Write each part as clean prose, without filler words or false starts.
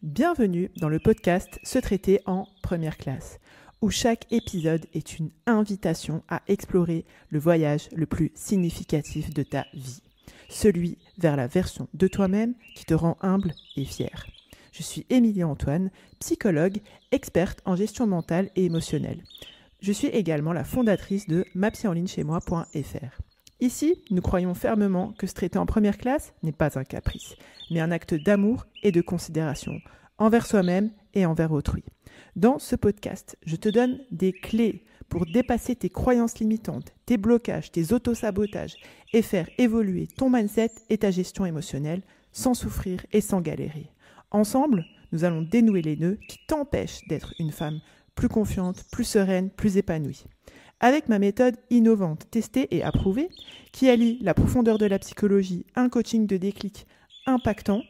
Bienvenue dans le podcast Se traiter en première classe, où chaque épisode est une invitation à explorer le voyage le plus significatif de ta vie, celui vers la version de toi-même qui te rend humble et fier. Je suis Émilie Antoine, psychologue, experte en gestion mentale et émotionnelle. Je suis également la fondatrice de mapsyenlignechaismoi.fr. Ici, nous croyons fermement que se traiter en première classe n'est pas un caprice, mais un acte d'amour et de considération envers soi-même et envers autrui. Dans ce podcast, je te donne des clés pour dépasser tes croyances limitantes, tes blocages, tes autosabotages et faire évoluer ton mindset et ta gestion émotionnelle sans souffrir et sans galérer. Ensemble, nous allons dénouer les nœuds qui t'empêchent d'être une femme plus confiante, plus sereine, plus épanouie. Avec ma méthode innovante, testée et approuvée, qui allie la profondeur de la psychologie, un coaching de déclic impactant,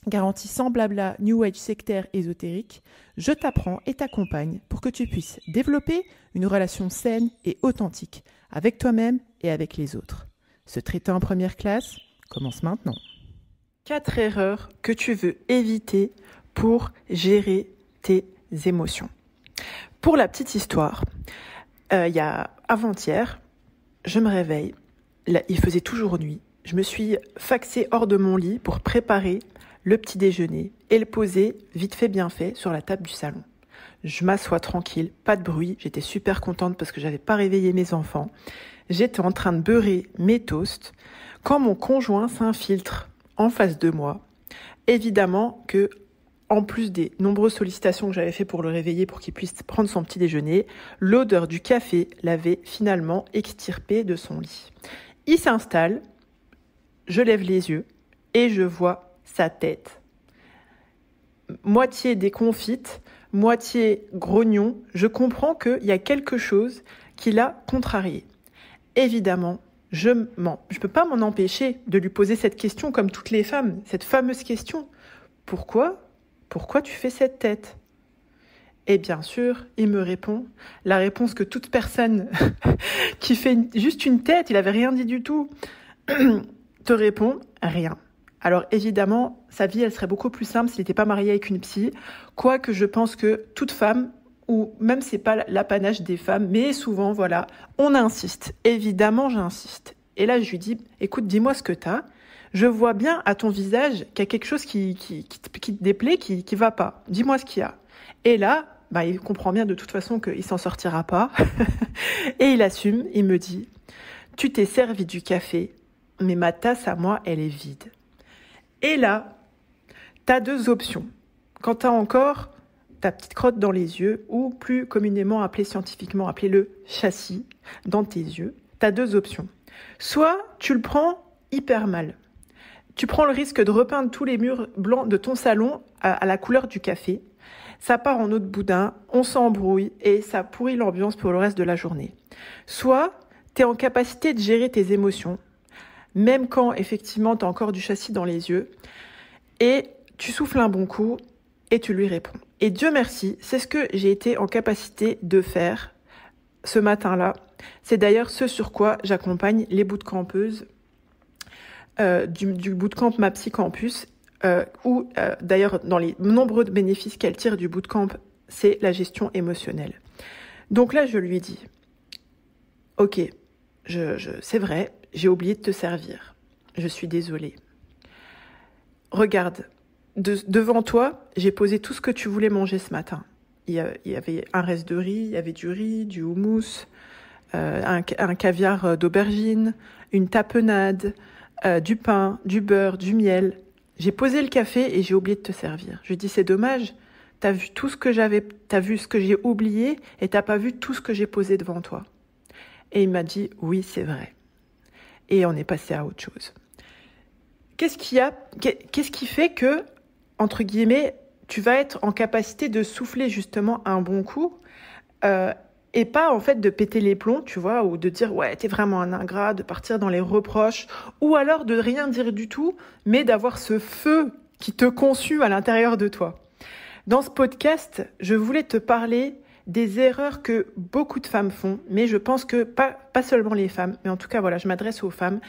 garantie sans blabla, new age sectaire ésotérique, je t'apprends et t'accompagne pour que tu puisses développer une relation saine et authentique avec toi-même et avec les autres. Se traiter en première classe commence maintenant. 4 erreurs que tu veux éviter pour gérer tes émotions. Pour la petite histoire, il y a avant-hier, je me réveille, là, il faisait toujours nuit, je me suis faxée hors de mon lit pour préparer le petit déjeuner et le poser vite fait bien fait sur la table du salon. Je m'assois tranquille, pas de bruit, j'étais super contente parce que j'avais pas réveillé mes enfants. J'étais en train de beurrer mes toasts quand mon conjoint s'infiltre en face de moi. Évidemment que, en plus des nombreuses sollicitations que j'avais fait pour le réveiller pour qu'il puisse prendre son petit déjeuner, l'odeur du café l'avait finalement extirpé de son lit. Il s'installe, je lève les yeux et je vois sa tête. Moitié déconfite, moitié grognon, je comprends qu'il y a quelque chose qui l'a contrarié. Évidemment, je peux pas m'en empêcher de lui poser cette question comme toutes les femmes, cette fameuse question. Pourquoi tu fais cette tête ? Et bien sûr, il me répond la réponse que toute personne qui fait juste une tête, il avait rien dit du tout, te répond rien. Alors évidemment, sa vie, elle serait beaucoup plus simple s'il n'était pas marié avec une psy, quoique je pense que toute femme, ou même c'est pas l'apanage des femmes, mais souvent, voilà, on insiste. Évidemment, j'insiste. Et là, je lui dis, écoute, dis-moi ce que t'as. Je vois bien à ton visage qu'il y a quelque chose qui te déplaît, qui va pas. Dis-moi ce qu'il y a. Et là, il comprend bien de toute façon qu'il s'en sortira pas. Et il assume, il me dit, tu t'es servi du café, mais ma tasse à moi, elle est vide. Et là, t'as 2 options. Quand t'as encore ta petite crotte dans les yeux, ou plus communément appelé scientifiquement, appelé le châssis dans tes yeux, t'as 2 options. Soit tu le prends hyper mal. Tu prends le risque de repeindre tous les murs blancs de ton salon à la couleur du café. Ça part en eau de boudin, on s'embrouille et ça pourrit l'ambiance pour le reste de la journée. Soit tu es en capacité de gérer tes émotions, même quand effectivement tu as encore du châssis dans les yeux, et tu souffles un bon coup et tu lui réponds. Et Dieu merci, c'est ce que j'ai été en capacité de faire ce matin-là. C'est d'ailleurs ce sur quoi j'accompagne les bootcampeuses du bootcamp MaPsy Campus, où d'ailleurs dans les nombreux bénéfices qu'elle tire du bootcamp, c'est la gestion émotionnelle. Donc là, je lui dis, ok, c'est vrai, j'ai oublié de te servir. Je suis désolée. Regarde, devant toi, j'ai posé tout ce que tu voulais manger ce matin. Il y avait un reste de riz, il y avait du riz, du houmous, un caviar d'aubergine, une tapenade, du pain, du beurre, du miel. J'ai posé le café et j'ai oublié de te servir. Je lui dis, c'est dommage, t'as vu t'as vu ce que j'ai oublié et t'as pas vu tout ce que j'ai posé devant toi. Et il m'a dit, oui, c'est vrai. Et on est passé à autre chose. Qu'est-ce qui fait que, entre guillemets, tu vas être en capacité de souffler justement un bon coup, et pas en fait de péter les plombs, tu vois, ou de dire ouais t'es vraiment un ingrat, de partir dans les reproches, ou alors de rien dire du tout, mais d'avoir ce feu qui te consume à l'intérieur de toi. Dans ce podcast, je voulais te parler des erreurs que beaucoup de femmes font, mais je pense que pas seulement les femmes, mais en tout cas voilà, je m'adresse aux femmes.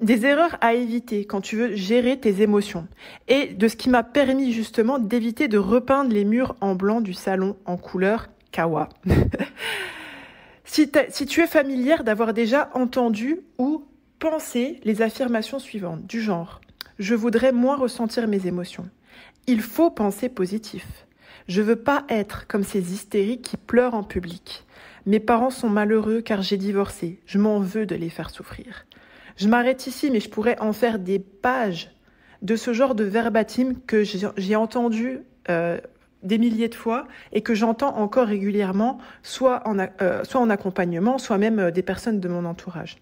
des erreurs à éviter quand tu veux gérer tes émotions et de ce qui m'a permis justement d'éviter de repeindre les murs en blanc du salon en couleur kawa. Si tu es familière d'avoir déjà entendu ou pensé les affirmations suivantes du genre « Je voudrais moins ressentir mes émotions ». Il faut penser positif. Je veux pas être comme ces hystériques qui pleurent en public. Mes parents sont malheureux car j'ai divorcé. Je m'en veux de les faire souffrir. Je m'arrête ici, mais je pourrais en faire des pages de ce genre de verbatim que j'ai entendu des milliers de fois et que j'entends encore régulièrement, soit en accompagnement, soit même des personnes de mon entourage.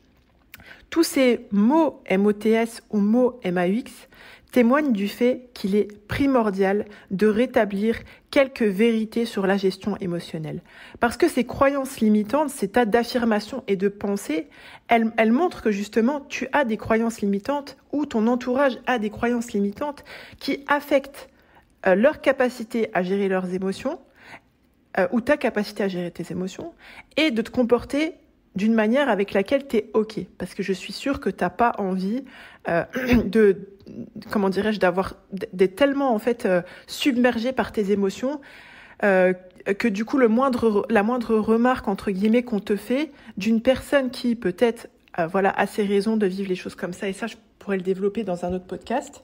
Tous ces mots MOTS ou mots MAUX témoignent du fait qu'il est primordial de rétablir quelques vérités sur la gestion émotionnelle. Parce que ces croyances limitantes, ces tas d'affirmations et de pensées, elles montrent que justement tu as des croyances limitantes ou ton entourage a des croyances limitantes qui affectent leur capacité à gérer leurs émotions ou ta capacité à gérer tes émotions et de te comporter d'une manière avec laquelle tu es OK. Parce que je suis sûre que tu n'as pas envie d'être tellement en fait submergé par tes émotions que du coup la moindre remarque entre guillemets qu'on te fait d'une personne qui peut-être a ses raisons de vivre les choses comme ça, et ça je pourrais le développer dans un autre podcast,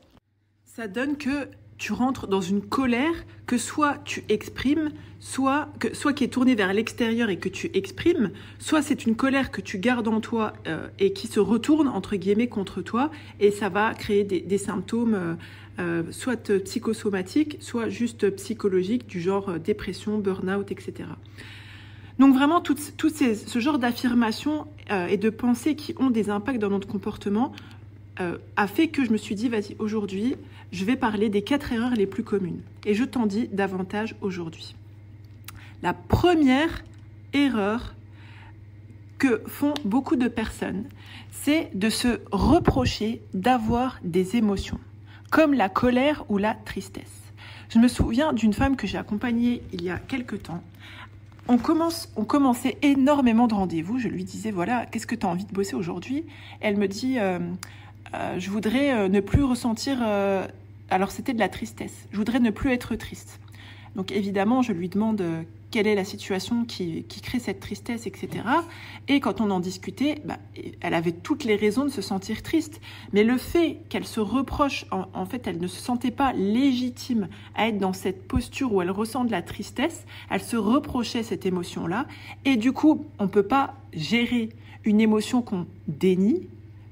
ça donne que tu rentres dans une colère que soit tu exprimes, soit qui est tournée vers l'extérieur et que tu exprimes, soit c'est une colère que tu gardes en toi et qui se retourne, entre guillemets, contre toi, et ça va créer des symptômes soit psychosomatiques, soit juste psychologiques, du genre dépression, burn-out, etc. Donc vraiment, ce genre d'affirmations et de pensées qui ont des impacts dans notre comportement a fait que je me suis dit, vas-y, aujourd'hui, je vais parler des 4 erreurs les plus communes. Et je t'en dis davantage aujourd'hui. La première erreur que font beaucoup de personnes, c'est de se reprocher d'avoir des émotions, comme la colère ou la tristesse. Je me souviens d'une femme que j'ai accompagnée il y a quelques temps. On commençait énormément de rendez-vous. Je lui disais, voilà, qu'est-ce que tu as envie de bosser aujourd'hui ? Elle me dit... je voudrais ne plus ressentir... alors, c'était de la tristesse. Je voudrais ne plus être triste. Donc, évidemment, je lui demande quelle est la situation qui crée cette tristesse, etc. Et quand on en discutait, elle avait toutes les raisons de se sentir triste. Mais le fait qu'elle se reproche, en fait, elle ne se sentait pas légitime à être dans cette posture où elle ressent de la tristesse, elle se reprochait cette émotion-là. Et du coup, on ne peut pas gérer une émotion qu'on dénie.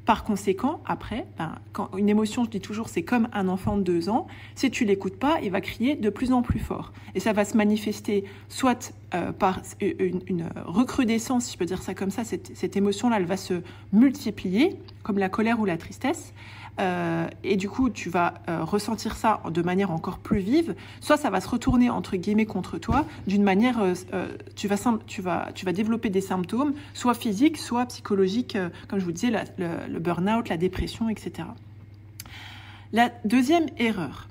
Par conséquent, après, quand une émotion, je dis toujours, c'est comme un enfant de 2 ans. Si tu l'écoutes pas, il va crier de plus en plus fort. Et ça va se manifester soit par une recrudescence, si je peux dire ça comme ça, cette émotion-là, elle va se multiplier, comme la colère ou la tristesse. Et du coup, tu vas ressentir ça de manière encore plus vive. Soit ça va se retourner, entre guillemets, contre toi, d'une manière, tu vas développer des symptômes, soit physiques, soit psychologiques, comme je vous disais, le burn-out, la dépression, etc. La deuxième erreur,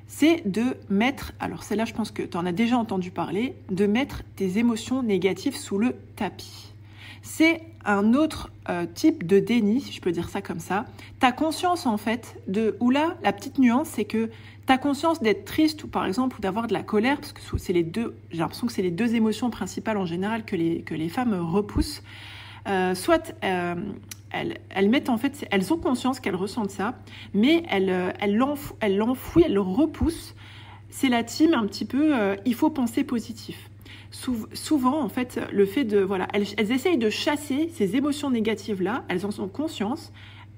c'est de mettre, alors celle-là, je pense que tu en as déjà entendu parler, de mettre tes émotions négatives sous le tapis. C'est un autre type de déni, si je peux dire ça comme ça. Tu as conscience, en fait, la petite nuance, c'est que tu as conscience d'être triste, ou par exemple, ou d'avoir de la colère, parce que c'est les deux, j'ai l'impression que c'est les deux émotions principales en général que les femmes repoussent. Soit elles mettent, en fait, elles ont conscience qu'elles ressentent ça, mais elles l'enfouissent, elles le repoussent. C'est la team un petit peu, il faut penser positif. Souvent, en fait, le fait de... Voilà, elles essayent de chasser ces émotions négatives-là, elles en ont conscience,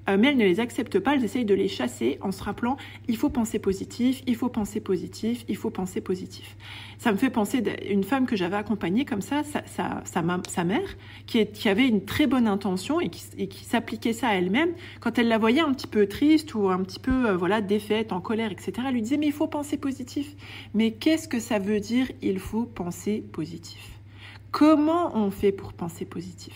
mais elles ne les acceptent pas, elles essayent de les chasser en se rappelant « il faut penser positif, il faut penser positif, il faut penser positif ». Ça me fait penser d'une femme que j'avais accompagnée comme ça, sa mère, qui avait une très bonne intention et qui s'appliquait ça à elle-même. Quand elle la voyait un petit peu triste ou un petit peu défaite, en colère, etc., elle lui disait « mais il faut penser positif ». Mais qu'est-ce que ça veut dire « il faut penser positif » ? Comment on fait pour penser positif ?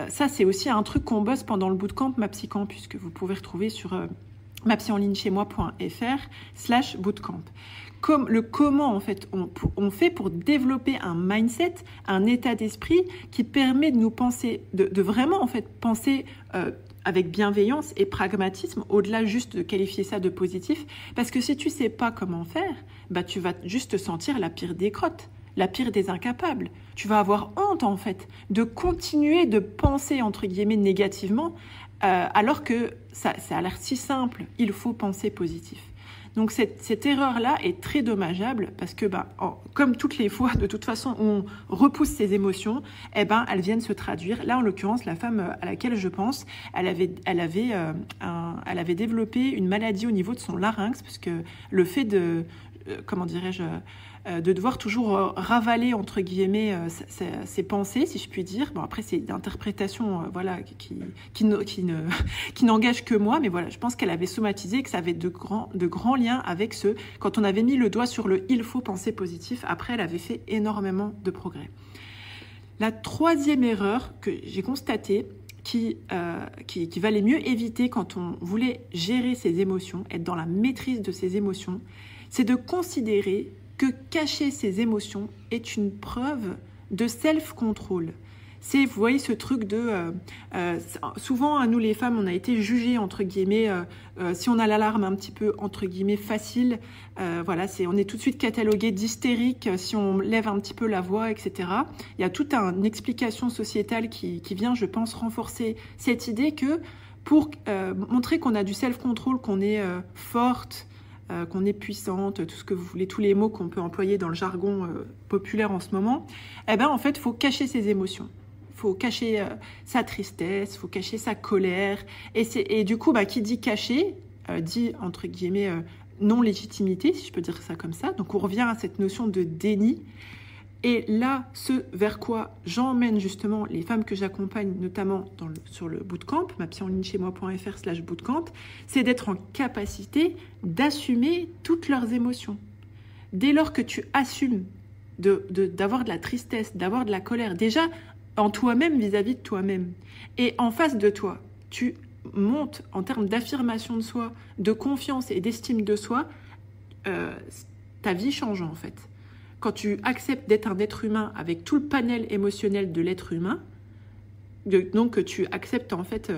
Ça, c'est aussi un truc qu'on bosse pendant le bootcamp MaPsyCampus, que vous pouvez retrouver sur mapsyenlignechaismoi.fr/bootcamp. Comment, en fait, on fait pour développer un mindset, un état d'esprit qui permet de nous penser, de vraiment, en fait, penser avec bienveillance et pragmatisme, au-delà juste de qualifier ça de positif, parce que si tu sais pas comment faire, bah tu vas juste te sentir la pire des crottes, la pire des incapables. Tu vas avoir honte en fait de continuer de penser entre guillemets négativement, alors que ça a l'air si simple. Il faut penser positif. Donc cette erreur-là est très dommageable parce que, comme toutes les fois, de toute façon, on repousse ses émotions, elles viennent se traduire. Là, en l'occurrence, la femme à laquelle je pense, elle avait développé une maladie au niveau de son larynx, parce que le fait de, de devoir toujours ravaler, entre guillemets, ses pensées, si je puis dire. Bon, après, c'est d'interprétation qui n'engage que moi, mais voilà, je pense qu'elle avait somatisé, que ça avait de grands liens avec quand on avait mis le doigt sur le « il faut penser positif », après, elle avait fait énormément de progrès. La troisième erreur que j'ai constatée, qui valait mieux éviter quand on voulait gérer ses émotions, être dans la maîtrise de ses émotions, c'est de considérer que cacher ses émotions est une preuve de self-control. C'est, vous voyez, ce truc de... souvent, nous les femmes, on a été jugées, entre guillemets, si on a l'alarme un petit peu, entre guillemets, facile, on est tout de suite catalogué d'hystérique si on lève un petit peu la voix, etc. Il y a toute une explication sociétale qui vient, je pense, renforcer cette idée que pour montrer qu'on a du self-control, qu'on est forte, qu'on est puissante, tout ce que vous voulez, tous les mots qu'on peut employer dans le jargon populaire en ce moment, en fait, il faut cacher ses émotions. Il faut cacher sa tristesse, il faut cacher sa colère. Et du coup, qui dit cacher, dit, entre guillemets, non-légitimité, si je peux dire ça comme ça. Donc, on revient à cette notion de déni. Et là, ce vers quoi j'emmène justement les femmes que j'accompagne, notamment sur le bootcamp, mapsyenligneschezmoi.fr/bootcamp, c'est d'être en capacité d'assumer toutes leurs émotions. Dès lors que tu assumes d'avoir de la tristesse, d'avoir de la colère, déjà en toi-même vis-à-vis de toi-même, et en face de toi, tu montes en termes d'affirmation de soi, de confiance et d'estime de soi, ta vie change en fait. Quand tu acceptes d'être un être humain avec tout le panel émotionnel de l'être humain, donc que tu acceptes en fait,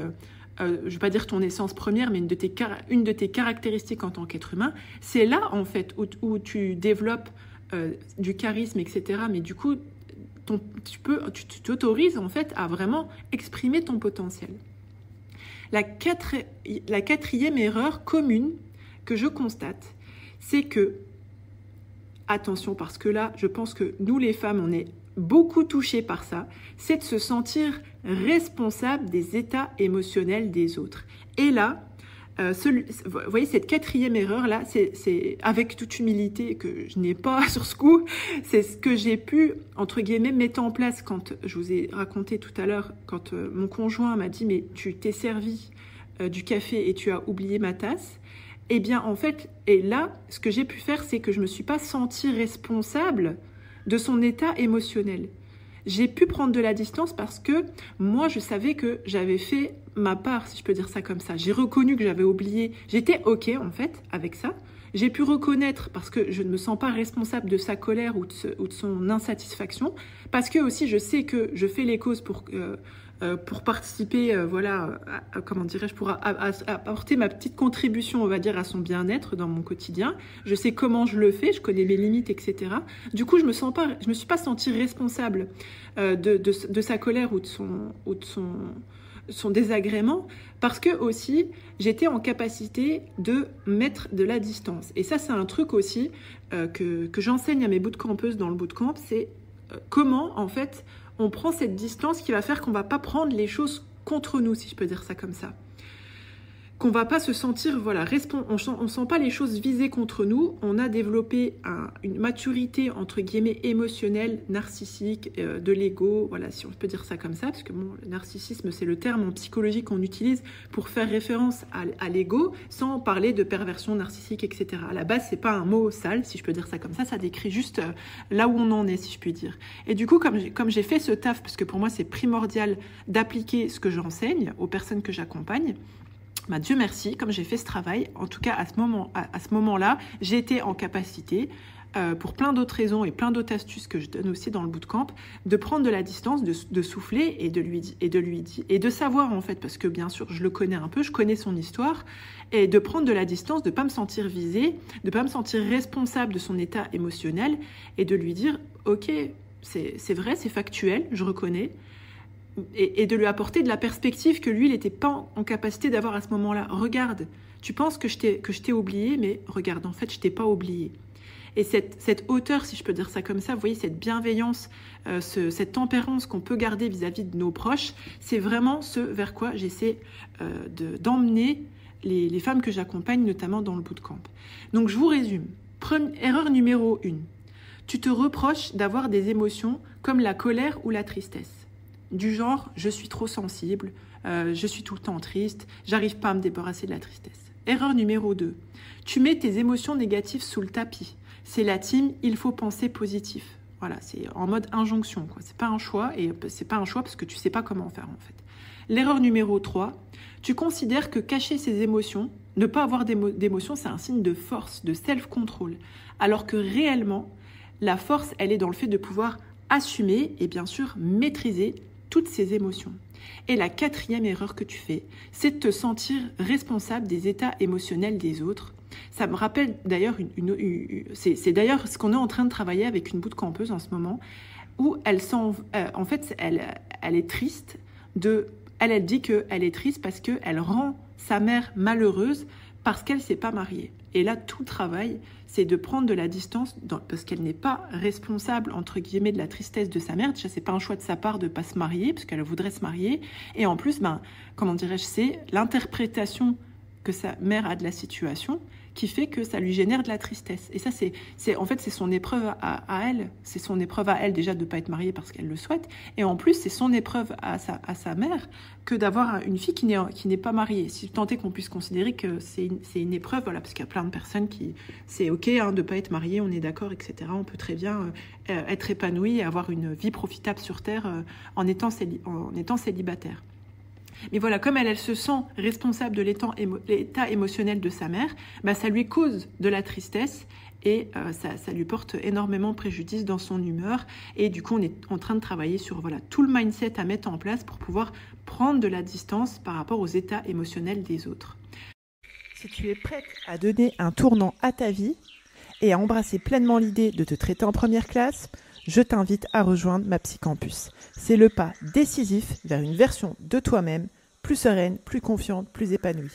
je ne vais pas dire ton essence première, mais une de tes caractéristiques en tant qu'être humain, c'est là en fait où tu développes du charisme, etc. Mais du coup, tu t'autorises en fait à vraiment exprimer ton potentiel. La quatrième erreur commune que je constate, c'est que attention, parce que là, je pense que nous, les femmes, on est beaucoup touchées par ça, c'est de se sentir responsable des états émotionnels des autres. Et là, vous voyez, cette quatrième erreur-là, c'est avec toute humilité que je n'ai pas sur ce coup, c'est ce que j'ai pu, entre guillemets, mettre en place quand je vous ai raconté tout à l'heure, quand mon conjoint m'a dit « mais tu t'es servi du café et tu as oublié ma tasse ». Eh bien, en fait, et là, ce que j'ai pu faire, c'est que je ne me suis pas sentie responsable de son état émotionnel. J'ai pu prendre de la distance parce que moi, je savais que j'avais fait ma part, si je peux dire ça comme ça. J'ai reconnu que j'avais oublié. J'étais OK, en fait, avec ça. J'ai pu reconnaître parce que je ne me sens pas responsable de sa colère ou de son insatisfaction. Parce que aussi, je sais que je fais les causes pour participer, pour apporter ma petite contribution, on va dire, à son bien-être dans mon quotidien. Je sais comment je le fais, je connais mes limites, etc. Du coup, je me suis pas sentie responsable de sa colère ou de son désagrément, parce que aussi, j'étais en capacité de mettre de la distance. Et ça, c'est un truc aussi que j'enseigne à mes bootcampeuses dans le bootcamp, c'est comment, en fait, on prend cette distance qui va faire qu'on ne va pas prendre les choses contre nous, si je peux dire ça comme ça. Qu'on ne va pas se sentir, on ne sent pas les choses visées contre nous. On a développé une maturité, entre guillemets, émotionnelle, narcissique, de l'ego, voilà, si on peut dire ça comme ça, parce que bon, le narcissisme, c'est le terme en psychologie qu'on utilise pour faire référence à l'ego, sans parler de perversion narcissique, etc. À la base, c'est pas un mot sale, si je peux dire ça comme ça décrit juste là où on en est, si je puis dire. Et du coup, comme j'ai fait ce taf, parce que pour moi, c'est primordial d'appliquer ce que j'enseigne aux personnes que j'accompagne, Dieu merci, comme j'ai fait ce travail, en tout cas à ce moment-là, j'ai été en capacité pour plein d'autres raisons et plein d'autres astuces que je donne aussi dans le bootcamp, de prendre de la distance, de souffler et de savoir en fait, parce que bien sûr je le connais un peu, je connais son histoire, et de prendre de la distance, de ne pas me sentir visée, de ne pas me sentir responsable de son état émotionnel et de lui dire ok, c'est vrai, c'est factuel, je reconnais, et de lui apporter de la perspective que lui il n'était pas en capacité d'avoir à ce moment-là. Regarde, tu penses que je t'ai oublié, mais regarde, en fait je t'ai pas oublié. Et cette hauteur, si je peux dire ça comme ça, vous voyez, cette bienveillance, cette tempérance qu'on peut garder vis-à-vis de nos proches, c'est vraiment ce vers quoi j'essaie d'emmener les femmes que j'accompagne, notamment dans le bootcamp. Donc je vous résume. Erreur numéro 1. Tu te reproches d'avoir des émotions comme la colère ou la tristesse. Du genre, je suis trop sensible, je suis tout le temps triste, j'arrive pas à me débarrasser de la tristesse. Erreur numéro 2. Tu mets tes émotions négatives sous le tapis. C'est la team, il faut penser positif. Voilà, c'est en mode injonction, quoi. C'est pas un choix, et c'est pas un choix parce que tu sais pas comment faire, en fait. L'erreur numéro 3, tu considères que cacher ses émotions, ne pas avoir d'émotions, c'est un signe de force, de self-control. Alors que réellement, la force, elle est dans le fait de pouvoir assumer et bien sûr maîtriser toutes ces émotions. Et la 4e erreur que tu fais, c'est de te sentir responsable des états émotionnels des autres. Ça me rappelle d'ailleurs, c'est d'ailleurs ce qu'on est en train de travailler avec une bootcampeuse en ce moment, où en fait, elle est triste elle dit qu'elle est triste parce qu'elle rend sa mère malheureuse parce qu'elle ne s'est pas mariée. Et là, tout le travail, c'est de prendre de la distance parce qu'elle n'est pas responsable, entre guillemets, de la tristesse de sa mère. Déjà, c'est pas un choix de sa part de ne pas se marier, parce qu'elle voudrait se marier. Et en plus, comment dirais-je, c'est l'interprétation que sa mère a de la situation qui fait que ça lui génère de la tristesse. Et ça, en fait, c'est son épreuve à elle. C'est son épreuve à elle déjà de ne pas être mariée parce qu'elle le souhaite. Et en plus, c'est son épreuve à sa mère que d'avoir une fille qui n'est pas mariée. Si tant est qu'on puisse considérer que c'est une épreuve, voilà, parce qu'il y a plein de personnes qui... C'est OK de ne pas être mariée, on est d'accord, etc. On peut très bien être épanoui et avoir une vie profitable sur Terre en étant célibataire. Mais voilà, comme elle se sent responsable de l'état émotionnel de sa mère, ça lui cause de la tristesse et ça lui porte énormément préjudice dans son humeur. Et du coup, on est en train de travailler sur tout le mindset à mettre en place pour pouvoir prendre de la distance par rapport aux états émotionnels des autres. Si tu es prête à donner un tournant à ta vie et à embrasser pleinement l'idée de te traiter en première classe, je t'invite à rejoindre ma Psycampus. C'est le pas décisif vers une version de toi-même plus sereine, plus confiante, plus épanouie.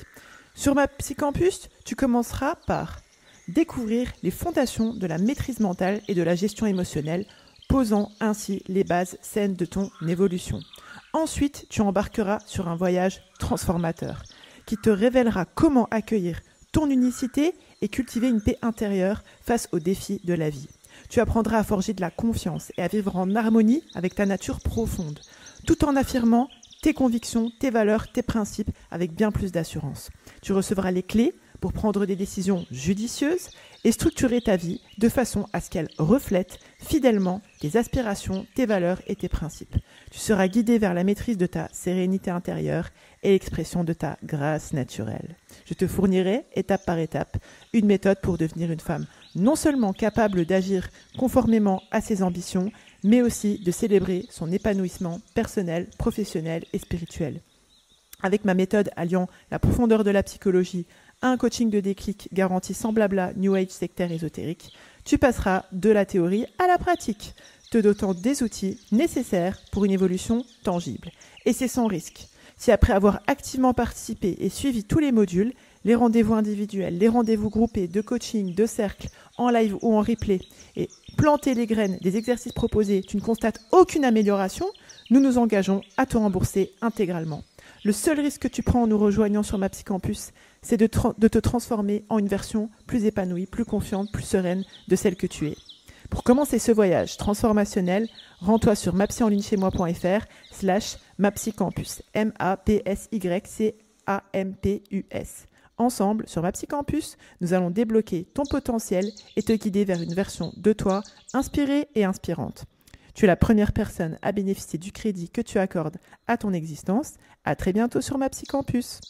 Sur ma Psycampus, tu commenceras par découvrir les fondations de la maîtrise mentale et de la gestion émotionnelle, posant ainsi les bases saines de ton évolution. Ensuite, tu embarqueras sur un voyage transformateur qui te révélera comment accueillir ton unicité et cultiver une paix intérieure face aux défis de la vie. Tu apprendras à forger de la confiance et à vivre en harmonie avec ta nature profonde, tout en affirmant tes convictions, tes valeurs, tes principes avec bien plus d'assurance. Tu recevras les clés pour prendre des décisions judicieuses et structurer ta vie de façon à ce qu'elle reflète fidèlement tes aspirations, tes valeurs et tes principes. Tu seras guidé vers la maîtrise de ta sérénité intérieure et l'expression de ta grâce naturelle. Je te fournirai, étape par étape, une méthode pour devenir une femme non seulement capable d'agir conformément à ses ambitions, mais aussi de célébrer son épanouissement personnel, professionnel et spirituel. Avec ma méthode alliant la profondeur de la psychologie à un coaching de déclic garanti sans blabla, New Age, sectaire, ésotérique, tu passeras de la théorie à la pratique, te dotant des outils nécessaires pour une évolution tangible. Et c'est sans risque. Si après avoir activement participé et suivi tous les modules, les rendez-vous individuels, les rendez-vous groupés, de coaching, de cercle, en live ou en replay, et planter les graines des exercices proposés, tu ne constates aucune amélioration, nous nous engageons à te rembourser intégralement. Le seul risque que tu prends en nous rejoignant sur ma Psycampus, c'est de te transformer en une version plus épanouie, plus confiante, plus sereine de celle que tu es. Pour commencer ce voyage transformationnel, rends-toi sur mapsyenligne-chez-moi.fr/mapsycampus, MAPSYCAMPUS. Ensemble, sur ma Psycampus, nous allons débloquer ton potentiel et te guider vers une version de toi inspirée et inspirante. Tu es la première personne à bénéficier du crédit que tu accordes à ton existence. À très bientôt sur ma Psycampus.